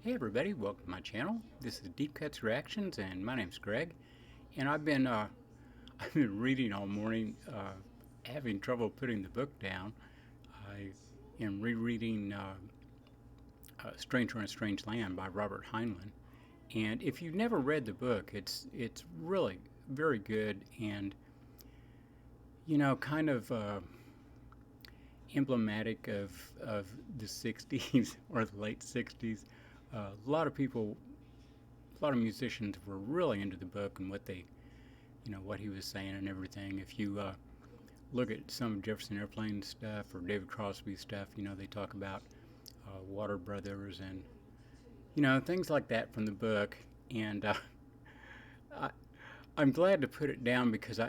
Hey everybody, welcome to my channel. This is Deep Cuts Reactions and my name's Greg. And I've been I've been reading all morning, having trouble putting the book down. I am rereading Stranger in a Strange Land by Robert Heinlein. And if you've never read the book, it's really very good and kind of emblematic of the 60s or the late 60s. A lot of people, a lot of musicians were really into the book and what they, what he was saying and everything. If you look at some Jefferson Airplane stuff or David Crosby stuff, they talk about Water Brothers and, things like that from the book. And I'm glad to put it down because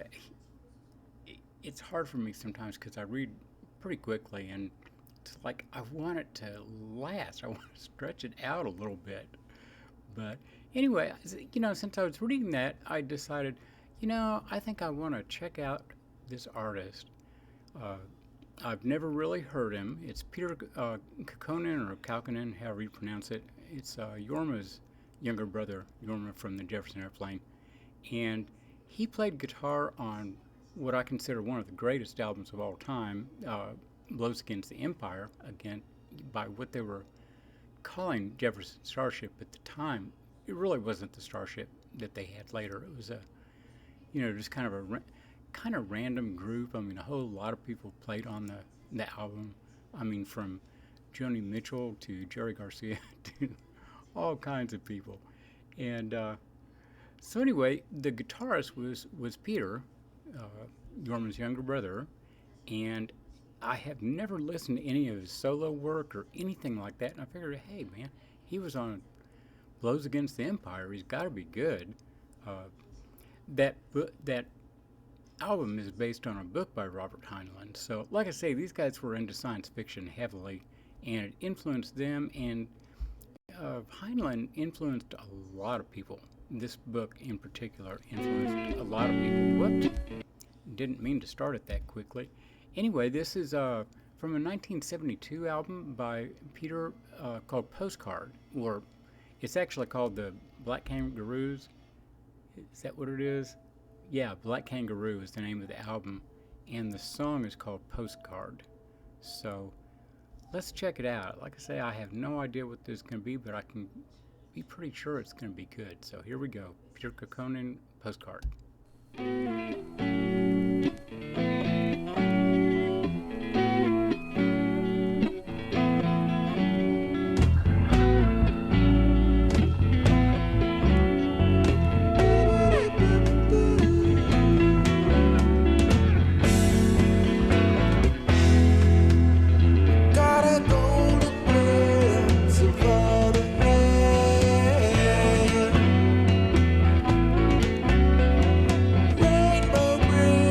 it's hard for me sometimes because I read pretty quickly and it's like I want it to last. I want to stretch it out a little bit. But anyway, since I was reading that, I decided, I think I want to check out this artist. I've never really heard him. It's Peter Kaukonen or Kaukonen, however you pronounce it. It's Jorma's younger brother, Jorma from the Jefferson Airplane. And he played guitar on what I consider one of the greatest albums of all time, Blows Against the Empire, again, by what they were calling Jefferson Starship at the time. It really wasn't the Starship that they had later. It was just kind of a random group. I mean, a whole lot of people played on the album. I mean, from Joni Mitchell to Jerry Garcia to all kinds of people. And so anyway, the guitarist was Peter, Jorma's younger brother, and I have never listened to any of his solo work or anything like that, and I figured, hey man, he was on Blows Against the Empire, he's got to be good. That album is based on a book by Robert Heinlein, so like I say, these guys were into science fiction heavily, and it influenced them, and Heinlein influenced a lot of people. This book in particular influenced a lot of people. Whoops, didn't mean to start it that quickly. Anyway, this is from a 1972 album by Peter called Postcard, or it's actually called the Black Kangaroos. Is that what it is? Yeah, Black Kangaroo is the name of the album, and the song is called Postcard. So let's check it out. Like I say, I have no idea what this is going to be, but I can be pretty sure it's going to be good. So here we go. Peter Kaukonen, Postcard. Rainbow bridge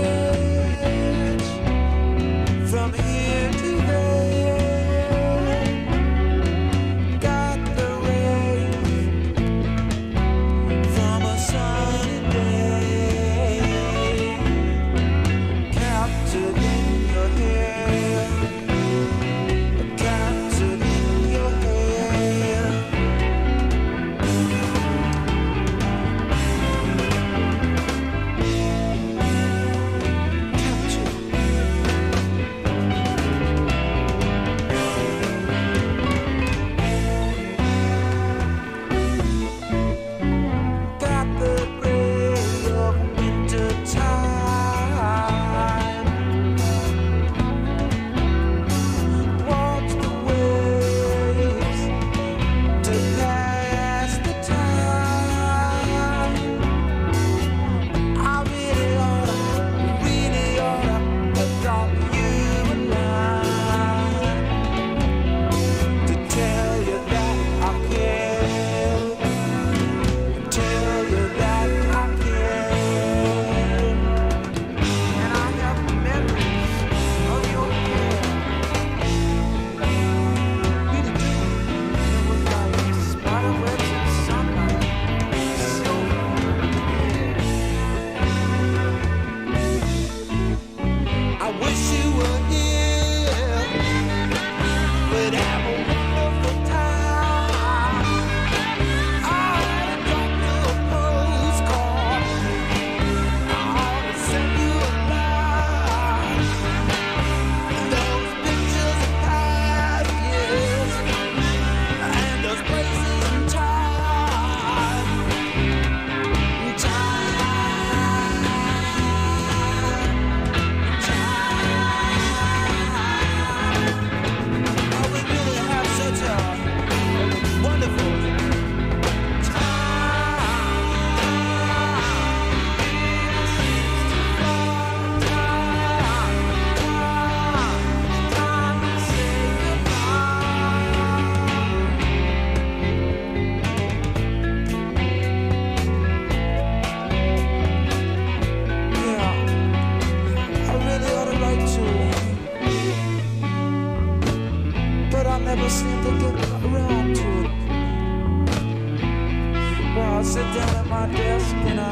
sit down at my desk and I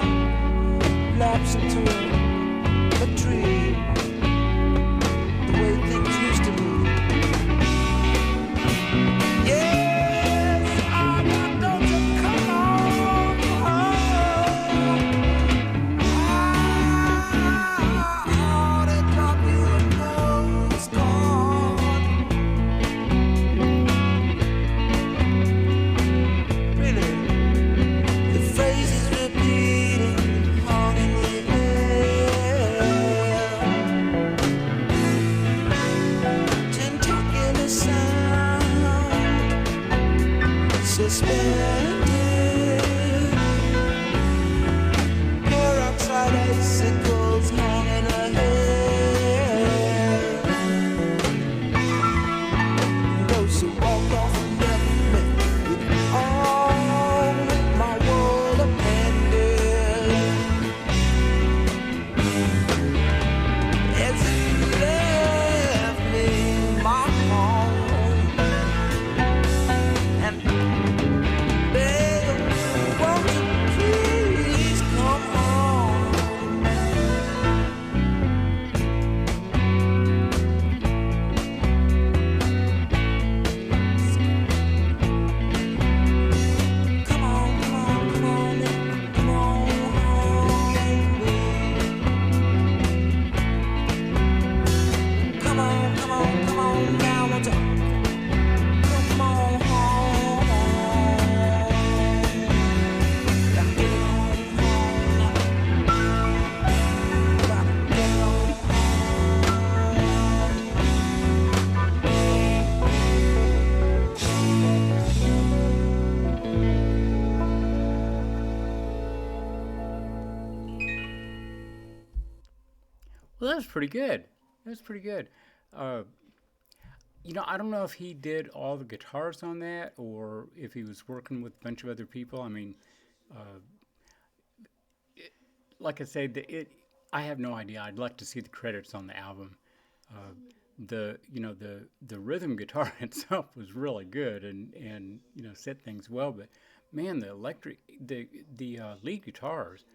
lapse into a dream, the way things used to be. Yes, I don't you come on home. Ah, they drop you a postcard. Really, the phrase is repeating, hung in the air. Tentacular sound, suspended. Peroxide icicles hanging ahead. Those who walk off and left me with all my world upended. As it left me my home and begged, won't you please come home? Come on, come on, come on, come on home. Come on, come on, come on now, won't you come on home? Gotta get on home. Gotta get on Well, that was pretty good. That was pretty good. Uh, I don't know if he did all the guitars on that or if he was working with a bunch of other people. I mean, uh, like I said, I have no idea. I'd like to see the credits on the album. Uh, the rhythm guitar itself was really good and set things well. But man, the electric the lead guitars,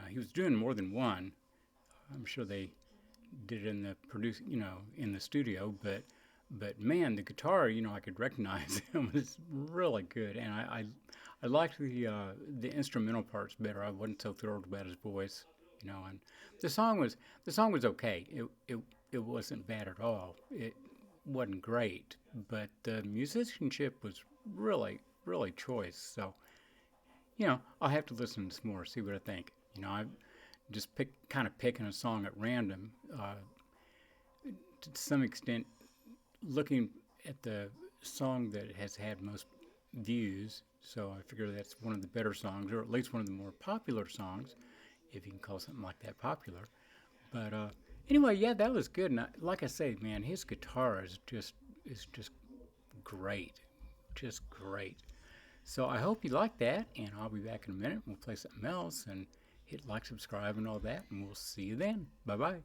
he was doing more than one. I'm sure they did it in the in the studio, but man, the guitar, I could recognize him was really good, and I liked the instrumental parts better. I wasn't so thrilled about his voice, and the song was okay. It wasn't bad at all. It wasn't great, but the musicianship was really choice. So I'll have to listen to some more, see what I think. I just kind of picking a song at random. To some extent, looking at the song that has had most views, so I figure that's one of the better songs, or at least one of the more popular songs, if you can call something like that popular. But anyway, yeah, that was good. And like I say, man, his guitar is just great, just great. So I hope you like that, and I'll be back in a minute. We'll play something else and hit like, subscribe, and all that, and we'll see you then. Bye bye.